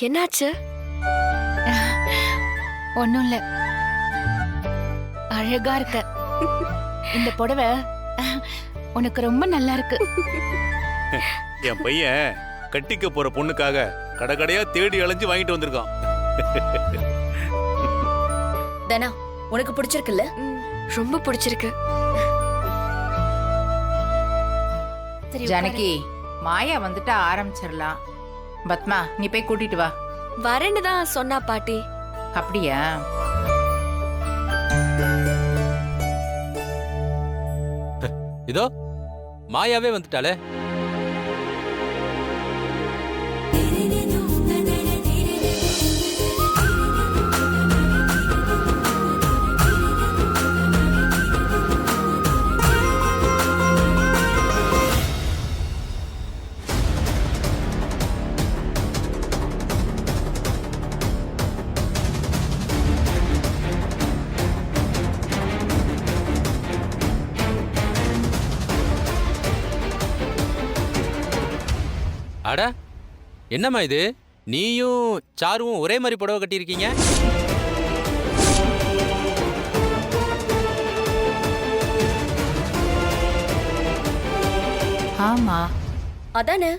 என்னாச்சு? ஒண்ணும் இல்ல. அழகா இருக்க. இந்த புடவை உனக்கு ரொம்ப நல்லா இருக்கு. என் பையன் கட்டிக்க போற பொண்ணுக்காக கடைக்கடையா தேடி அலைஞ்சு வாங்கிட்டு வந்திருக்கான். தனா, உனக்கு பிடிச்சிருக்குல்ல? ரொம்ப பிடிச்சிருக்கு. ஜானகி, மாயா வந்துட்டா ஆரம்பிச்சிடலாம். பத்மா, நீ போய் கூட்டிட்டு வா. வரேன்னு தான் சொன்னா பாட்டி. அப்படியா? இதோ மாயாவே வந்துட்டாளே. அட, என்னம்மா இது? நீயும் சாருவும் ஒரே மாதிரி புடவை கட்டியிருக்கீங்க. ஆமா. அதானே,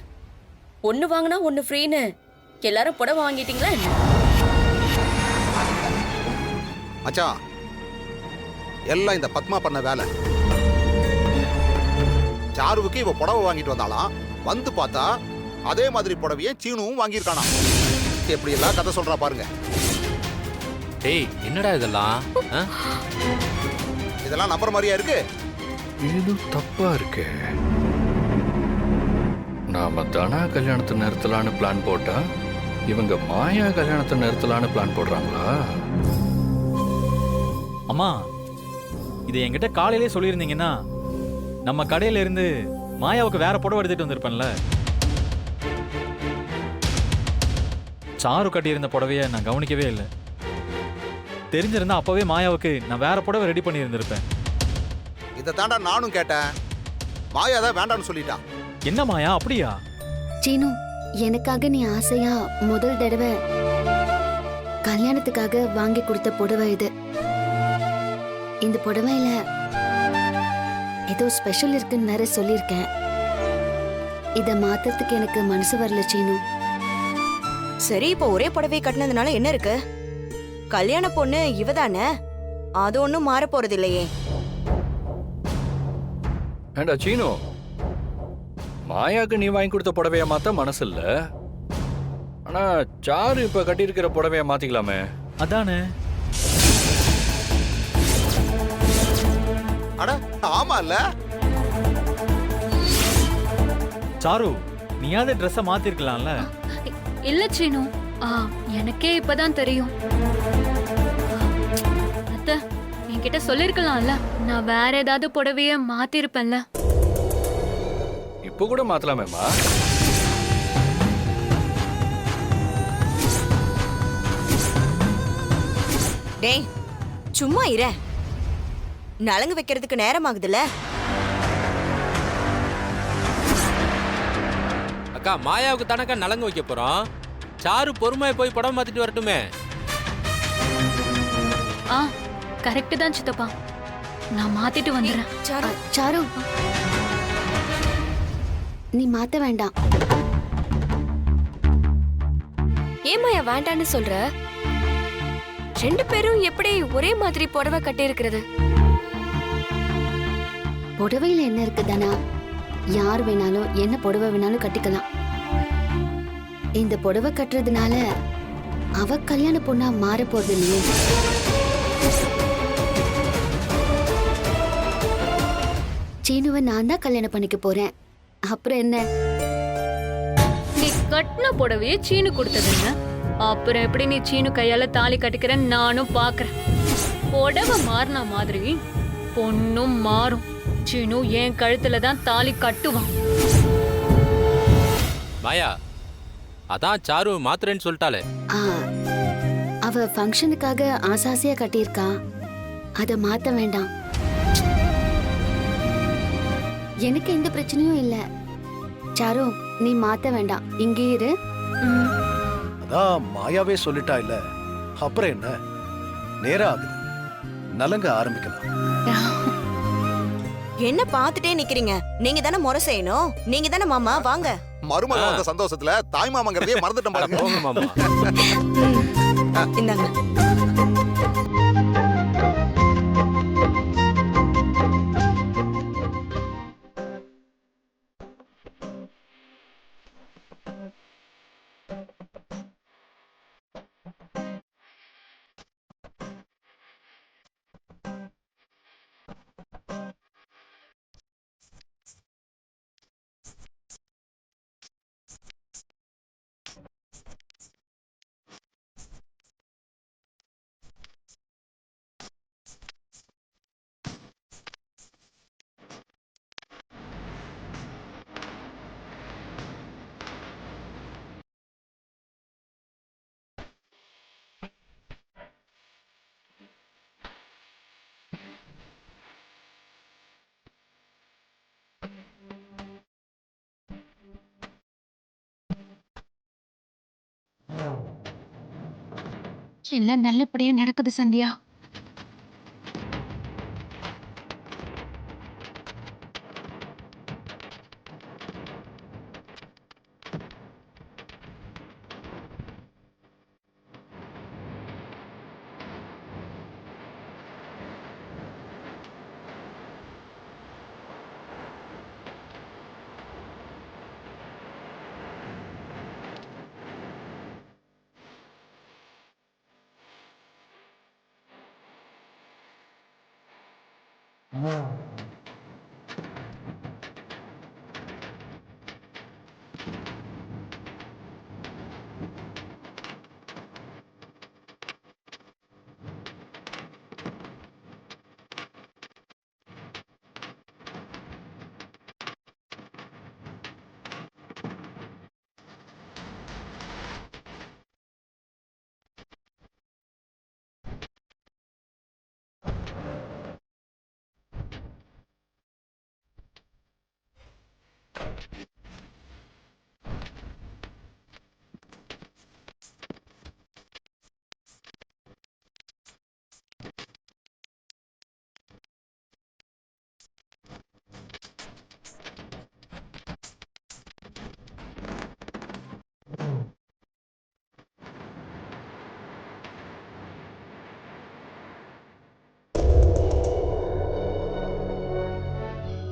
ஒண்ணு வாங்கினா ஒண்ணு ஃப்ரீன்னு எல்லாரும் புடவை வாங்கிட்டீங்களா என்ன? மச்சான், எல்லாம் இந்த பத்மா பண்ண வேலை. சாருவுக்கு இவ புடவை வாங்கிட்டு வந்தாலாம். வந்து பார்த்தா அதே மாதிரி புடவையே சீனுவும் வாங்கியிருக்கானா. எப்படி எல்லாம் கதை சொல்றா பாருங்க. டேய், என்னடா இதெல்லாம்? இதெல்லாம் நம்புற மாதிரியா இருக்கு? இது தப்பா இருக்கு. நாம தனா கல்யாணத்தை நிறுத்தலான்னு பிளான் போட்டா இவங்க மாயா கல்யாணத்தை நிறுத்தலான்னு பிளான் போடுறாங்களா? அம்மா, இது என்கிட்ட காலையிலே சொல்லியிருந்தீங்கன்னா நம்ம கடையில இருந்து மாயாவுக்கு வேற புடவை எடுத்துட்டு வந்திருப்பேன்ல. சாரு கட்டியிருந்த புடவைய நான் கவனிக்கவே இல்லை. தெரிஞ்சிருந்தா அப்பவே மாயாவுக்கு நான் வேற புடவை ரெடி பண்ணி இருந்திருப்பேன். இதை தாண்டா நானும் கேட்டேன். மாயா தான் வேண்டாம்னு சொல்லிட்டான். என்ன மாயா, அப்படியா? சீனு, எனக்காக நீ ஆசையா முதல் தடவை கல்யாணத்துக்காக வாங்கி கொடுத்த புடவை இது. இந்த புடவையில ஏதோ ஸ்பெஷல் இருக்குன்னு வேற சொல்லியிருக்கேன். இத மாத்துறதுக்கு எனக்கு மனசு வரல சீனு. சரி, இப்போ ஒரே புடவை கட்டினதுனால என்ன இருக்கு? கல்யாண பொண்ணு இவதானே, அது ஒண்ணும் மாற போறது இல்லையே. ஏண்டா சீனு, மாயாக்கு நீ வாங்கி கொடுத்த புடவைய மாத்த மனசு இல்ல. ஆனா சாரு இப்ப கட்டியிருக்கிற புடவைய மாத்திக்கலாமே. அதானே. அட ஆமா இல்ல? சாரு, நீயாவது ட்ரெஸ்ஸை மாத்திருக்கலாம்ல. இல்ல சீனு, எனக்கே இப்பதான் தெரியும். அத்தை, என்கிட்ட சொல்லிருக்கலாம்ல, நான் வேற ஏதாவது புடவைய மாத்திருப்பேன்ல. இப்ப கூட மாத்தலாமேமா. டேய், சும்மா இரு. நலங்கு வைக்கிறதுக்கு நேரம் ஆகுதுல்ல. அக்கா, மாயாவுக்கு தானக்கா நலங்கு வைக்க போறோம். சாரு பொறுமையா போய் புடவை மாத்திட்டு வரட்டுமே. கரெக்ட் தான் சித்தப்பா, நான் மாத்திட்டு வந்துடுறேன். சாரு, நீ மாத்த வேண்டாம். ஏமாயா வேண்டான்னு சொல்ற? ரெண்டு பேரும் எப்படி ஒரே மாதிரி புடவை கட்டி இருக்கிறது? புடவையில என்ன இருக்கு தானா? யார் வேணாலும் என்ன புடவை வேணாலும் கட்டிக்கலாம். இந்த புடவை கட்டுறதுனால அவ கல்யாண பொண்ணா மாற போறது இல்லையே. சீனுவை நான் தான் கல்யாணம் பண்ணிக்க போறேன். அப்புறம் என்ன? நீ கட்டின புடவைய சீனு கொடுத்ததுங்க. அப்புறம் எப்படி நீ சீனு கையால தாலி கட்டிக்கிறேன்னு நானும் பாக்குறேன். புடவை மாறின மாதிரி பொண்ணும் மாறும். சீனு என் கழுத்துல தான் தாலி கட்டுவான். மாயா, அதான் சாரு மாத்துறேன்னு சொல்லிட்டாளே. அவ ஃபங்க்ஷனுக்காக ஆசாசியா கட்டியிருக்கா. அத மாத்த வேண்டாம். எனக்கு எந்த பிரச்சனையும் இல்ல. சாரு, நீ மாத்த வேண்டாம், இங்கே இரு. அதான் மாயாவே சொல்லிட்டா இல்ல, அப்புறம் என்ன, நேரம் ஆகுது, நலங்க ஆரம்பிக்கலாம். என்ன பாத்துட்டே நிக்கிறீங்க? நீங்க தானே முறை செய்யணும். நீங்க தானே மாமா, வாங்க. மருமக வந்த சந்தோஷத்துல தாய் மாமாங்கிறதையே மறந்துட்டேன் பாருங்க. போங்க மாமா. இந்தாங்க. எல்லாம் நல்லபடியா நடக்குது சந்தியா.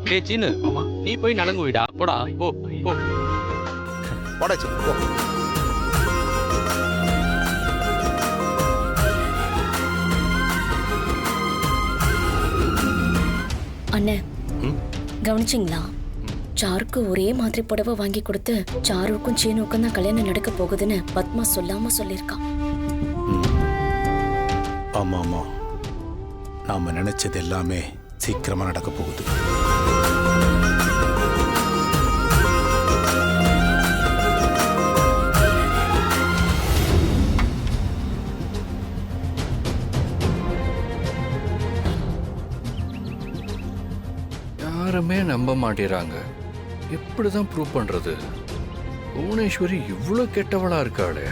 டேய் சீனு, நீ போய் நலங்கு வைடா. போடா போ போ. போடாச்சு போ. அண்ணே, கவனிச்சிங்களா? சாருக்கு ஒரே மாதிரி புடவை வாங்கி கொடுத்து சாருக்கும் சீனுக்கும் தான் கல்யாணம் நடக்க போகுதுன்னு பத்மா சொல்லாம சொல்லியிருக்கான். ஆமா ஆமா, நாம நினைச்சது எல்லாமே சீக்கிரமா நடக்க போகுது. யாருமே நம்ப மாட்டேறாங்க. எப்படிதான் ப்ரூவ் பண்றது? புவனேஸ்வரி இவ்வளோ கெட்டவளா இருக்காளே.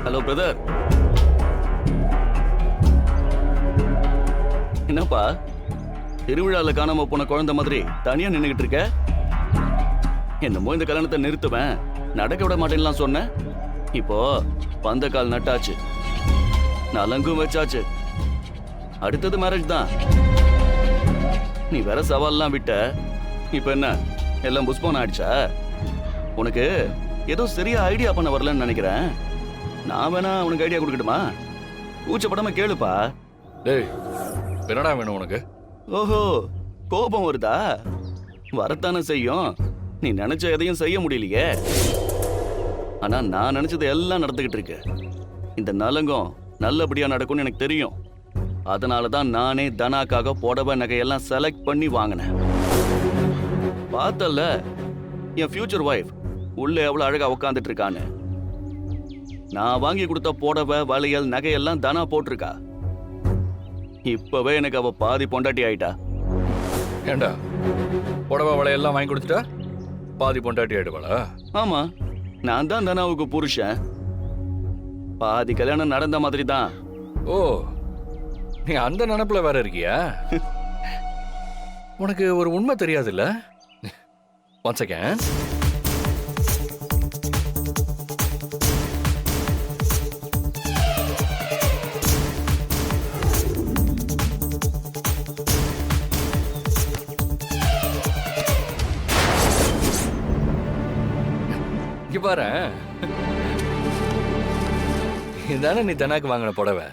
Hello brother. என்னப்பா திருவிழால காணாம போன குழந்தை மாதிரி தனியா நின்னுகிட்டு இருக்க? என்னமோ இந்த கல்யாணத்தை நிறுத்துவேன், நடக்க விட மாட்டேன்லாம் சொன்ன. இப்போ பந்த கால் நட்டாச்சு, நலங்கும் வச்சாச்சு, அடுத்தது மேரேஜ் தான். நீ வேற சவால்லாம் விட்ட. இப்ப என்ன எல்லாம் புஷ்போன் ஆயிடுச்சா? உனக்கு ஏதோ சரியா ஐடியா பண்ண வரலன்னு நினைக்கிறேன். நான் வேணா உனக்கு ஐடியா கொடுக்கட்டுமா? கூச்சப்படாம கேளுப்பா. டேய், என்னடா வேணும் உனக்கு? ஓஹோ, கோபம் வருதா? வரத்தானே செய்யும். நீ நினைச்ச எதையும் செய்ய முடியலையே. ஆனா நான் நினைச்சது எல்லாம் நடந்துகிட்டு இருக்கு. இந்த நலங்கம் நல்லபடியா நடக்கும்னு எனக்கு தெரியும். அதனாலதான் நானே தனாக்காக புடவை நகையெல்லாம் செலக்ட் பண்ணி வாங்கினேன். பார்த்தல்ல என் ஃபியூச்சர் ஒய்ஃப் உள்ள எவ்வளவு அழகா உட்காந்துட்டு இருக்கான்னு. நான் வாங்கி கொடுத்த புடவை வளையல் நகையெல்லாம் தனா போட்டிருக்கா. இப்பவே எனக்கு அவ பாதி பொண்டாட்டி ஆயிட்டா. ஏண்டா புடவை வளையெல்லாம் வாங்கி கொடுத்துட்டா பாதி பொண்டாட்டி ஆயிடுவாளா? ஆமா, நான் தான் தனாவுக்கு புருஷன். பாதி கல்யாணம் நடந்த மாதிரி தான். ஓ, நீ அந்த நினைப்புல வேற இருக்கியா? உனக்கு ஒரு உண்மை தெரியாதுல்ல? One second. இங்க பாரு, இதானே நீ தனாக்கு வாங்கின புடவை.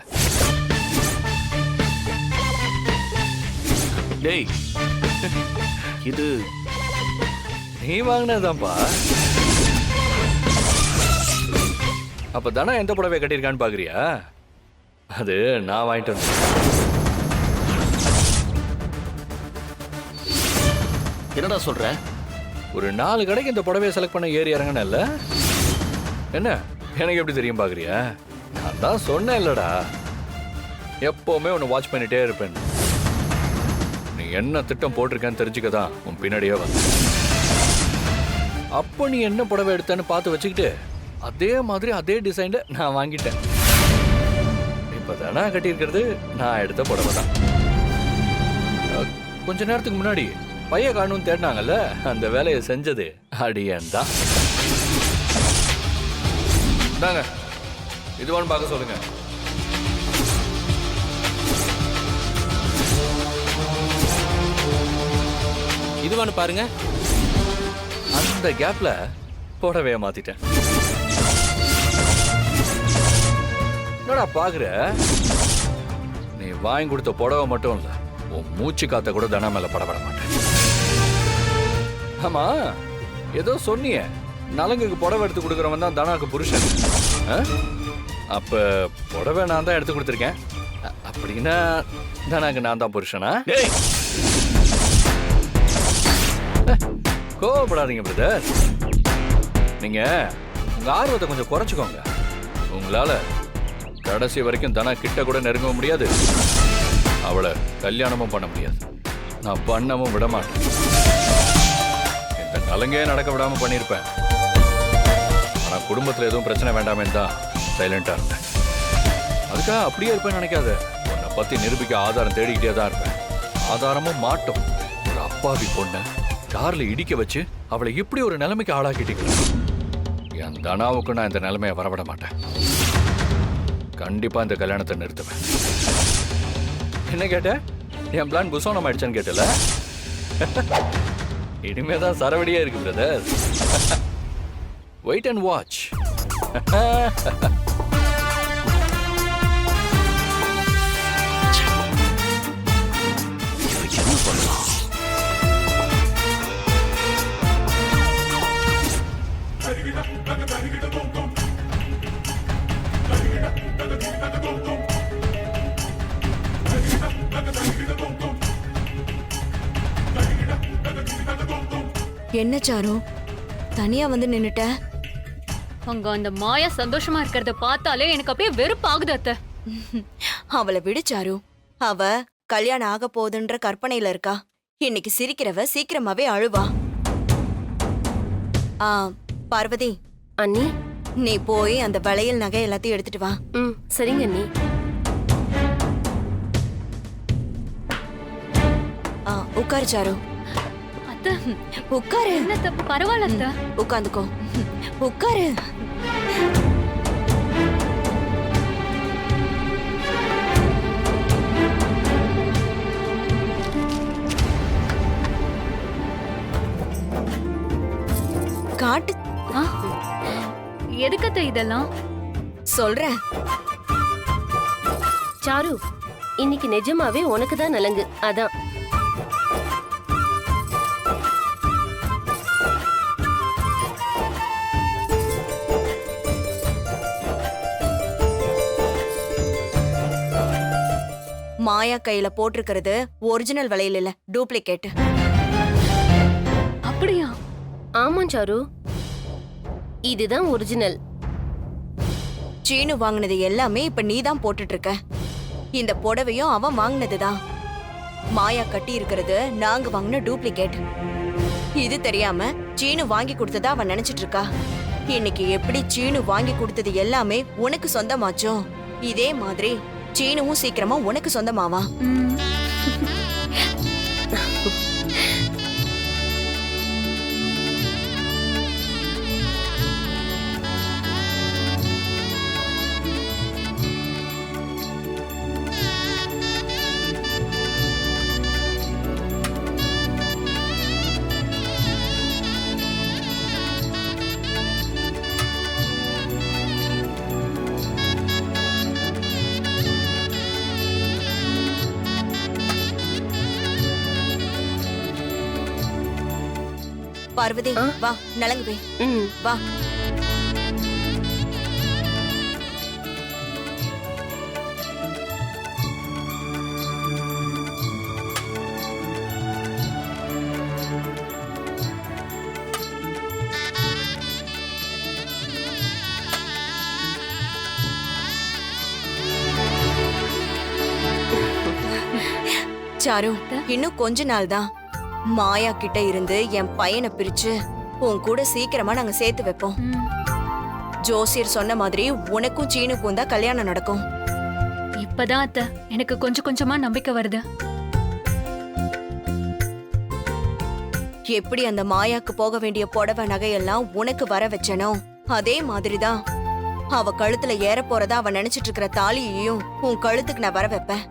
டேய், இது நீ வாங்கினதான்ப்பா. அப்ப தனா எந்த புடவை கட்டியிருக்கான்னு பாக்குறியா? அது நான் வாங்கிட்டு வந்தேன். என்னடா சொல்ற? ஒரு 4 கடைக்கு இந்த புடவையை செலக்ட் பண்ண ஏறி இறங்கினல்ல? என்ன எனக்கு எப்படி தெரியும் பாக்குறியா? நான் தான் சொன்னேன் இல்லடா, எப்பவுமே உன்னை வாட்ச் பண்ணிட்டே இருப்பேன். நீ என்ன திட்டம் போட்டிருக்கேன்னு தெரிஞ்சுக்கதான் உன் பின்னாடியே வந்து. அப்போ நீ என்ன புடவை எடுத்தேன்னு பார்த்து வச்சுக்கிட்டு அதே மாதிரி அதே டிசைன்ல நான் வாங்கிட்டேன். இப்பதானா கட்டியிருக்கிறது நான் எடுத்த புடவை தான். கொஞ்ச நேரத்துக்கு முன்னாடி பைய காணும்னு தேடினாங்கல்ல, அந்த வேலையை செஞ்சது அடியன் தான். தாங்க இதுவான்னு பார்க்க சொல்லுங்க. இதுவான்னு பாருங்க. அந்த கேப்ல புடவைய மாத்திட்டேன். என்னடா பாக்குற? நீ வாங்கி கொடுத்த புடவை மட்டும் இல்ல, உன் மூச்சு காத்த கூட தனா மேல படப்பட மாட்டேன். ஆமா, ஏதோ சொன்னிய நலங்குக்கு புடவை எடுத்து கொடுக்குறவன் தான் தனாக்கு புருஷன். அப்ப புடவை நான் தான் எடுத்து கொடுத்துருக்கேன் அப்படின்னா தனாக்கு நான் தான் புருஷனா? கோவப்படாதீங்க பிரதர். நீங்க உங்க ஆர்வத்தை கொஞ்சம் குறைச்சுக்கோங்க. உங்களால கடைசி வரைக்கும் தனா கிட்ட கூட நெருங்க முடியாது, அவளை கல்யாணமும் பண்ண முடியாது, நான் பண்ணவும் விட மாட்டேன். இந்த நலங்கே நடக்க விடாம பண்ணியிருப்பேன். ஆனா குடும்பத்துல எதுவும் பிரச்சனை வேண்டாமே தான் சைலண்டா இருப்பேன். அதுக்காக அப்படியே இருப்பேன்னு நினைக்காத. உன்னை பத்தி நிரூபிக்க ஆதாரம் தேடிக்கிட்டே தான் இருப்பேன். ஆதாரமும் மாட்டோம். ஒரு அப்பாவி பொண்ணை கார்ல இடிக்க வச்சு அவளை இப்படி ஒரு நிலைமைக்கு ஆளாக்கிட்டீங்க. என் தனாவுக்கு நான் இந்த நிலைமையை வரவிட மாட்டேன். கண்டிப்பா இந்த கல்யாணத்தை நிறுத்துவேன். என்ன கேட்ட? என் பிளான் புசோனம் ஆயிடுச்சான்னு கேட்டல? இனிமேதான் சரவடியா இருக்கு பிரதர். Wait and watch. என்ன சாரு, தனியா வந்து நின்னுட்ட? அங்க அந்த மாயா சந்தோஷமா இருக்கிறத பார்த்தாலே எனக்கு அப்படியே வெறுப்பாகுது அத்தை. அவளை விடு சாரு, அவ கல்யாணம் ஆக போகுதுன்ற கற்பனையில இருக்கா. இன்னைக்கு சிரிக்கிறவ சீக்கிரமாவே அழுவா. பார்வதி அண்ணி, நீ போய் அந்த வளையல் நகை எல்லாத்தையும் எடுத்துட்டு வா. சரிங்க அண்ணி. உட்காரு சாரு. அத்தை உட்காரு. என்ன தப்பு? பரவாயில்ல அத்தை. உட்காந்துக்கோ. உட்காரு. காட்டு. எதுக்கத்த இதெல்லாம் சொல்றேன். சாரு, இன்னைக்கு நிஜமாவே உனக்கு தான் நலங்கு. அதான் மாயா கையில போட்டிருக்கிறது ஒரிஜினல் வளையல் இல்ல, டூப்ளிகேட். அப்படியா? ஆமா சாரு, இதுதான் ஒரிஜினல். சீனு வாங்கினது எல்லாமே இப்ப நீ தான் போட்டுட்டு இருக்க. இந்த புடவையும் அவன் வாங்கினதுதான். மாயா கட்டி இருக்கிறது நாங்க வாங்கின டூப்ளிகேட். இது தெரியாம சீனு வாங்கி கொடுத்ததா அவன் நினைச்சிட்டு இருக்கா. இன்னைக்கு எப்படி சீனு வாங்கி கொடுத்தது எல்லாமே உனக்கு சொந்தமாச்சோ, இதே மாதிரி சீனுவும் சீக்கிரமா உனக்கு சொந்தமாவா. பார்வதி வா, நலங்கு வை. வா. சாரு, இன்னும் கொஞ்ச நாள் தான். மாயா கிட்ட இருந்து என் பையனை பிரிச்சு உன் கூட சீக்கிரமா நாங்க சேர்த்து வைப்போம். ஜோசியர் சொன்ன மாதிரி உனக்கும் சீனுக்கும் தான் கல்யாணம் நடக்கும். இப்பதான் அத்தை எனக்கு கொஞ்சம் கொஞ்சமா நம்பிக்கை வருது. எப்படி அந்த மாயாக்கு போக வேண்டிய புடவை நகையெல்லாம் உனக்கு வர வச்சனோ, அதே மாதிரிதான் அவ கழுத்துல ஏற போறதா அவ நினைச்சிட்டு இருக்கிற தாலியையும் உன் கழுத்துக்கு நான் வர வைப்பேன்.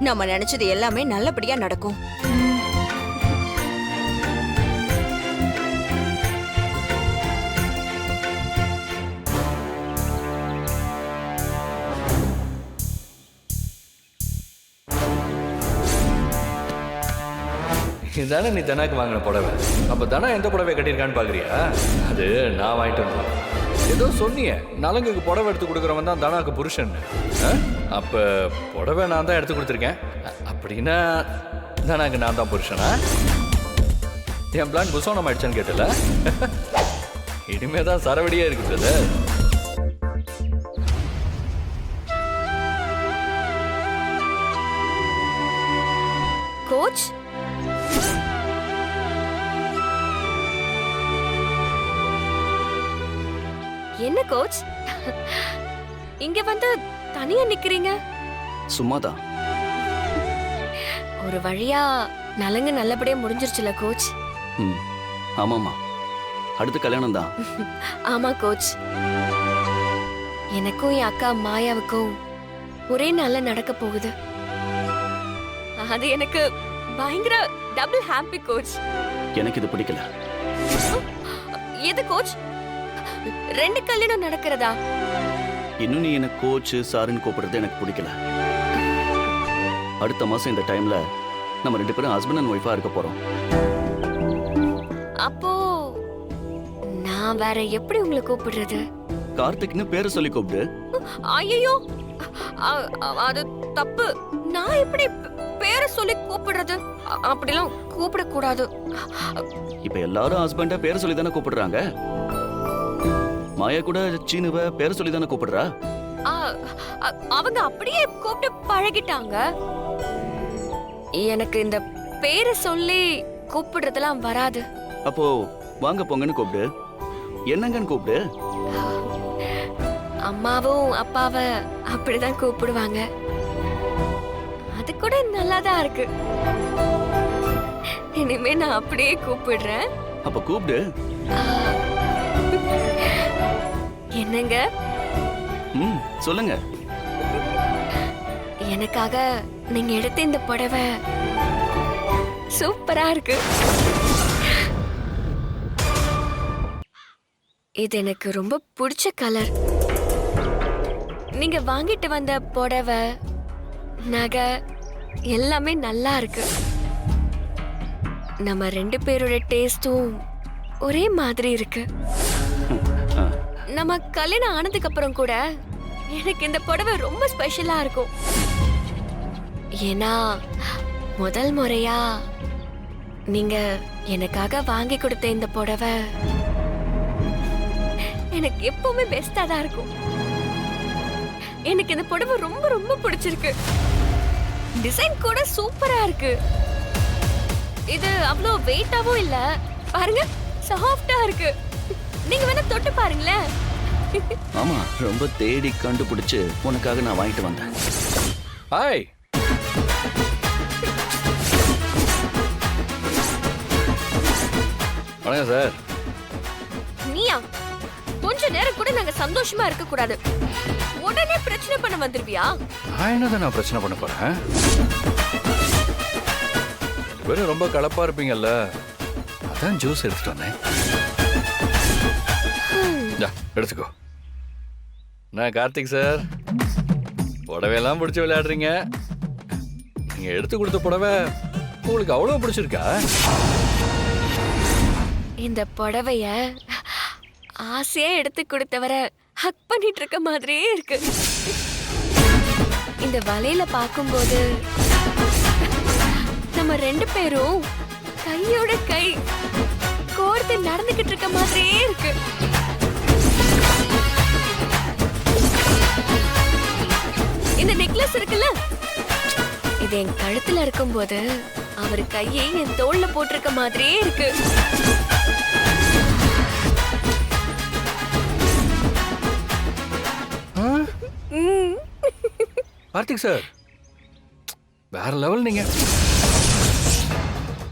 நம்ம நினைச்சது எல்லாமே நல்லபடியா நடக்கும். இதுதானே நீ தனாக்கு வாங்கின புடவை. அப்ப தனா எந்த புடவை கட்டியிருக்கான்னு பாக்குறியா? அது நான் வாங்கிட்டு வந்தேன். ஏதோ சொன்னிய நலங்குக்கு புடவை எடுத்து கொடுக்குறவன் தான் தனாக்கு புருஷன். அப்ப புடவை நான் தான் எடுத்து கொடுத்துருக்கேன். அப்படின்னா தனாக்கு நான் தான் புருஷனா? என் பிளான் புசோனம் ஆயிடுச்சான்னு கேட்டல. இனிமே தான் சரவடியே இருக்கு பிரதர். கோச், என்ன கோச் இங்க வந்து தனியா நிக்கிறீங்க? சும்மாதான். ஒரு வழியா நலங்கு நல்லபடியா முடிஞ்சிருச்சுல கோச்? ஆமாமா, அடுத்த கல்யாணம் தான். ஆமா கோச், எனக்கும் என் அக்கா மாயாவுக்கும் ஒரே நாள்ல நடக்க போகுது. அது எனக்கு பயங்கர டபுள் ஹாப்பி கோச். எனக்கு இது பிடிக்கல. எது கோச், 2 கல்யாணம் நடக்கிறதா? இன்னும் நீ என்ன கோச் சாருன்னு கூப்பிடுறது எனக்கு பிடிக்கல. அடுத்த மாசம் இந்த டைம்ல நம்ம 2 பேரும் ஹஸ்பண்ட் அண்ட் ஒய்ஃபா இருக்க போறோம். அப்போ நான் வேற எப்படி உங்களை கூப்பிடுறது? கார்த்திக்னு பேரை சொல்லி கூப்பிடு. ஐயோ, அது தப்பு. நான் எப்படி பேரை சொல்லி கூப்பிடுறது? அப்படிலாம் கூப்பிடக்கூடாது. இப்ப எல்லாரும் ஹஸ்பண்ட பேரை சொல்லி தானே கூப்பிடுறாங்க. மாயா கூட சீனுவ பேரை சொல்லி தானே கூப்பிடுறா. அவங்க அப்படியே கூப்பிட்டு பழகிட்டாங்க. எனக்கு இந்த பேரை சொல்லி கூப்பிடுறதெல்லாம் வராது. அப்போ வாங்க போங்கன்னு கூப்பிடு, என்னங்கன்னு கூப்பிடு. அம்மாவும் அப்பாவை அப்படிதான் கூப்பிடுவாங்க. அது கூட நல்லாதான் இருக்கு. இனிமே நான் அப்படியே கூப்பிடுறேன். அப்ப கூப்பிடு. என்னங்க? சொல்லுங்க. எனக்காக நீங்க எடுத்த இந்த புடவை சூப்பரா இருக்கு. இது எனக்கு ரொம்ப பிடிச்ச கலர். நீங்க வாங்கிட்டு வந்த புடவை நகை எல்லாமே நல்லா இருக்கு. நம்ம 2 பேரோட டேஸ்டும் ஒரே மாதிரி இருக்கு. நம்ம கல்யாணம் ஆனதுக்கு அப்புறம் கூட எனக்கு இந்த புடவை ரொம்ப ஸ்பெஷலா இருக்கும். ஏன்னா முதல் முறையா நீங்க எனக்காக வாங்கி கொடுத்த இந்த புடவை எனக்கு எப்பவுமே பெஸ்டா தான் இருக்கும். எனக்கு இந்த புடவை ரொம்ப ரொம்ப பிடிச்சிருக்கு. டிசைன் கூட சூப்பரா இருக்கு. இது அவ்வளோ வெயிட்டாவும் இல்ல, பாருங்க சாஃப்டா இருக்கு. நீங்க வேணா தொட்டு பாருங்களேன். ஆமா, ரொம்ப தேடி கண்டுபிடிச்சு உனக்காக நான் வாங்கிட்டு வந்தேன். ஹாய். வணக்கம் சார். நீயா? கொஞ்ச நேரம் கூட நாங்க சந்தோஷமா இருக்க கூடாது, உடனே பிரச்சனை பண்ண வந்துருவியா? நான் என்னதான் நான் பிரச்சனை பண்ண போறேன்? வெறும் ரொம்ப கலப்பா இருப்பீங்கல்ல, அதான் ஜூஸ் எடுத்துட்டு வந்தேன். எடுத்துக்கோ. நான் கார்த்திக் சார். புடவையெல்லாம் பிடிச்சி விளையாடுறீங்க. நீங்க எடுத்து கொடுத்த புடவை உங்களுக்கு அவ்வளவு பிடிச்சிருக்கா? இந்த புடவைய ஆசையா எடுத்து கொடுத்தவரை ஹக் பண்ணிட்டு இருக்க மாதிரியே இருக்கு. இந்த வலையில பார்க்கும்போது நம்ம 2 பேரும் கையோட கை கோர்த்து நடந்துகிட்டு இருக்க மாதிரியே இருக்கு. இந்த நெக்லஸ் இருக்குல்ல, இது என் கழுத்துல இருக்கும்போது அவர் கையை என் தோள்ல போட்டிருக்க மாதிரியே இருக்கு. கார்த்திக் சார், வேற லெவல் நீங்க.